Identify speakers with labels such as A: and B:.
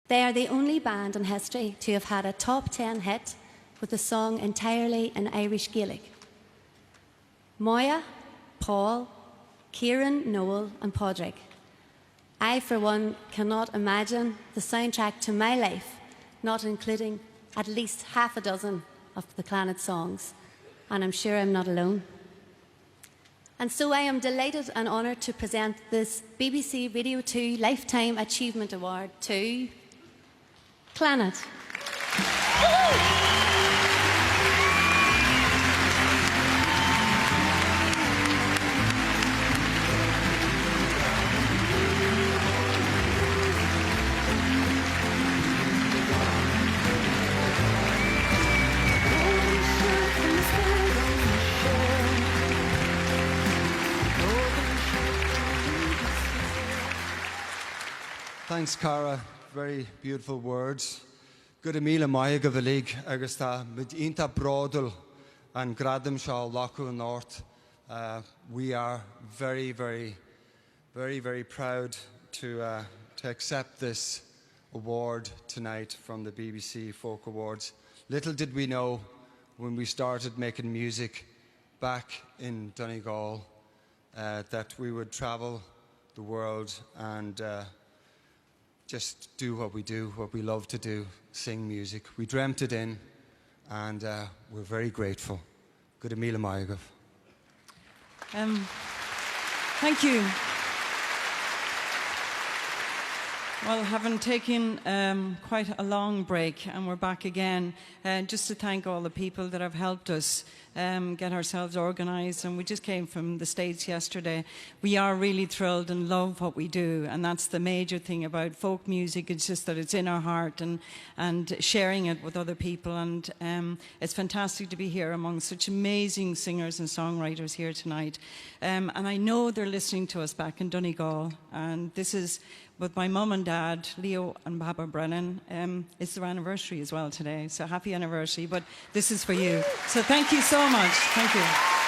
A: They are the only band in history to have had a top 10 hit with a song entirely in Irish Gaelic. Moya, Paul, Kieran, Noel and Padraig. I, for one, cannot imagine the soundtrack to my life not including at least half a dozen of the Clannad songs, and I'm sure I'm not alone. And so I am delighted and honoured to present this BBC Radio 2 Lifetime Achievement Award to Clannad.
B: Thanks, Cara. Very beautiful words. Good Emila Maya Gavalig, Augusta, Medinta Brodel, and Gradam Shal Laku North. We are very, very, very, very proud to accept this award tonight from the BBC Folk Awards. Little did we know when we started making music back in Donegal that we would travel the world and just do what we do, what we love to do, sing music. We dreamt it in, and we're very grateful. Good Emila Maigov.
C: Thank you. Well, having taken quite a long break, and we're back again, just to thank all the people that have helped us get ourselves organised. And we just came from the States yesterday. We are really thrilled and love what we do, and that's the major thing about folk music. It's just that it's in our heart and sharing it with other people. And it's fantastic to be here among such amazing singers and songwriters here tonight. And I know they're listening to us back in Donegal, and this is with my mum and dad, Leo and Baba Brennan. It's their anniversary as well today, so happy anniversary, but this is for you. So thank you so much. Thank you.